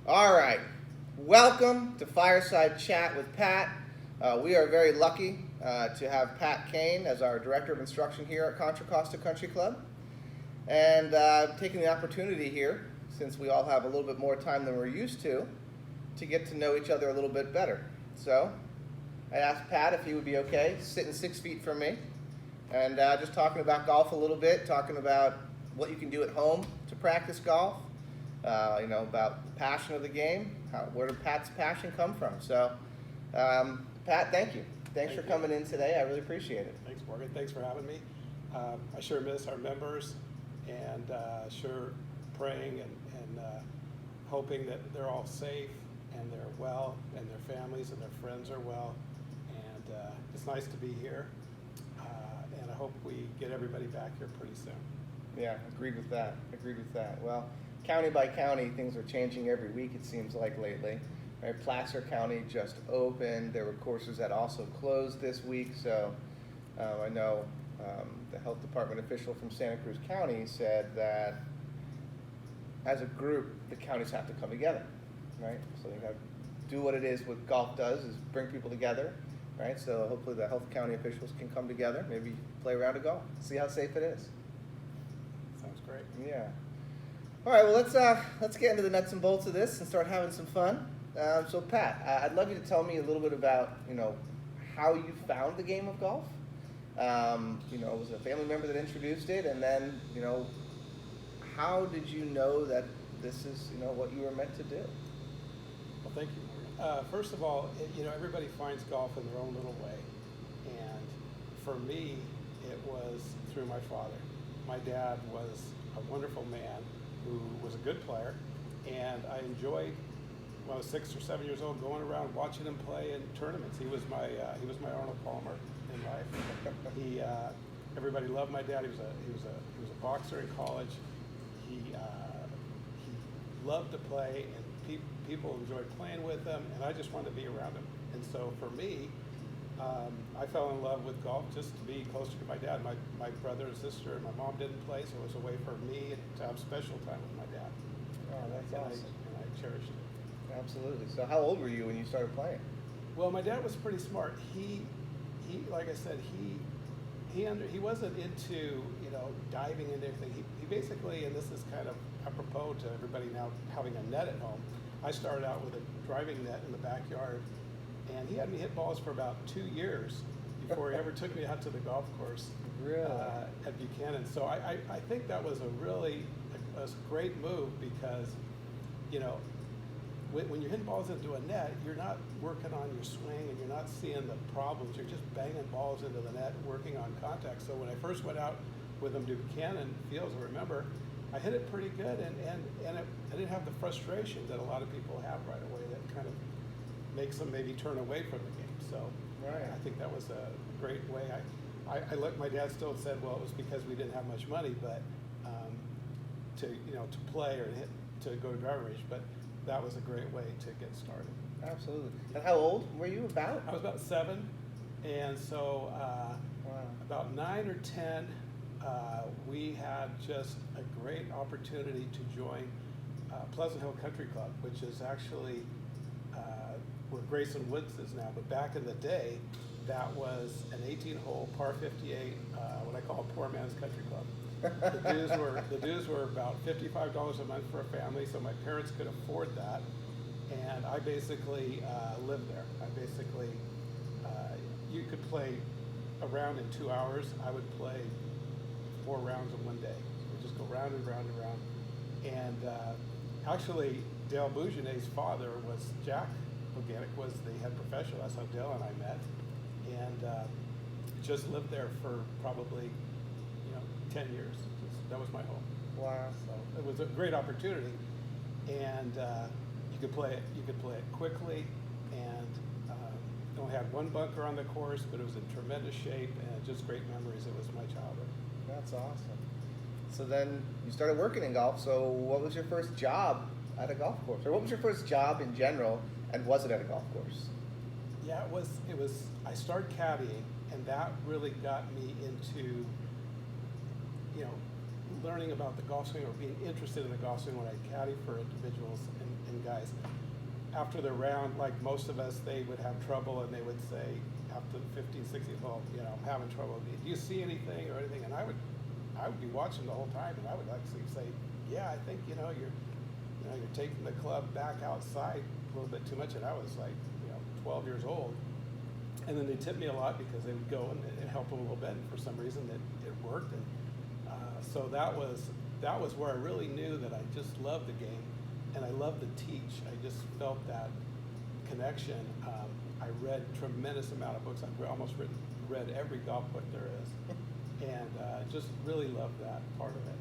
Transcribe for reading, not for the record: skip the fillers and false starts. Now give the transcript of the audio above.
All right. Welcome to Fireside Chat with Pat. We are very lucky to have Pat Cain as our Director of Instruction here at Contra Costa Country Club. And taking the opportunity here, since we all have a little bit more time than we're used to get to know each other a little bit better. So I asked Pat if he would be okay sitting 6 feet from me and just talking about golf a little bit, talking about what you can do at home to practice golf, about the passion of the game, where did Pat's passion come from. So, Pat, thank you. Thanks for coming in today. I really appreciate it. Thanks, Morgan. Thanks for having me. I sure miss our members, and sure praying and hoping that they're all safe and they're well, and their families and their friends are well. And it's nice to be here, and I hope we get everybody back here pretty soon. Yeah, agreed with that. Well, county by county, things are changing every week, it seems like, lately. Right? Placer County just opened. There were courses that also closed this week. So I know the health department official from Santa Cruz County said that as a group, the counties have to come together, right? So they have to do what it is what golf does, is bring people together, right? So hopefully the health county officials can come together, maybe play a round of golf, see how safe it is. Sounds great. Yeah. All right, well, let's get into the nuts and bolts of this and start having some fun. So Pat, I'd love you to tell me a little bit about, how you found the game of golf. Was it a family member that introduced it? And then, how did you know that this is, what you were meant to do? Well, thank you, Morgan. First of all, everybody finds golf in their own little way. And for me, it was through my father. My dad was a wonderful man who was a good player, and I enjoyed, when I was 6 or 7 years old, going around watching him play in tournaments. He was my Arnold Palmer in life. Everybody loved my dad. He was a boxer in college. He loved to play, and people enjoyed playing with him, and I just wanted to be around him. And so for me, I fell in love with golf just to be closer to my dad. My brother and sister and my mom didn't play, so it was a way for me to have special time with my dad. Oh, that's awesome. And I cherished it. Absolutely. So how old were you when you started playing? Well, my dad was pretty smart. He like I said, he wasn't into diving into everything. He basically, and this is kind of apropos to everybody now having a net at home. I started out with a driving net in the backyard, and he had me hit balls for about 2 years before he ever took me out to the golf course. Really? At Buchanan. So I think that was a great move, because when you're hitting balls into a net, you're not working on your swing and you're not seeing the problems. You're just banging balls into the net and working on contact. So when I first went out with him to Buchanan Fields, I remember I hit it pretty good, and I didn't have the frustration that a lot of people have right away that kind of makes them maybe turn away from the game. So right. I think that was a great way. I looked, my dad still said, well, it was because we didn't have much money, but to play or to go to driving range, but that was a great way to get started. Absolutely. And how old were you about? I was about 7, and so Wow. about 9 or 10, we had just a great opportunity to join Pleasant Hill Country Club, which is actually where Grayson Woods is now. But back in the day, that was an 18-hole par 58, what I call a poor man's country club. The dues were about $55 a month for a family, so my parents could afford that, and I basically lived there. You could play a round in 2 hours. I would play 4 rounds in one day. We'd just go round and round and round. And actually, Dale Bougenet's father was Jack Organic, was the head professional. That's how Dale and I met, and just lived there for probably 10 years. That was my home. Wow. So it was a great opportunity, and you could play it quickly, and only had one bunker on the course, but it was in tremendous shape and just great memories. It was my childhood. That's awesome. So then you started working in golf. So what was your first job at a golf course, or what was your first job in general, and was it at a golf course? Yeah, it was. I started caddying, and that really got me into, learning about the golf swing or being interested in the golf swing when I caddy for individuals and guys. After the round, like most of us, they would have trouble and they would say, after 15, 16, well, you know, I'm having trouble. Do you see anything or anything? And I would be watching the whole time, and I would actually say, yeah, I think, you're taking the club back outside a little bit too much. And I was like, 12 years old. And then they tipped me a lot because they would go and help them a little bit, and for some reason it worked. And so that was where I really knew that I just loved the game, and I loved to teach. I just felt that connection. I read tremendous amount of books. I've read every golf book there is, and just really loved that part of it.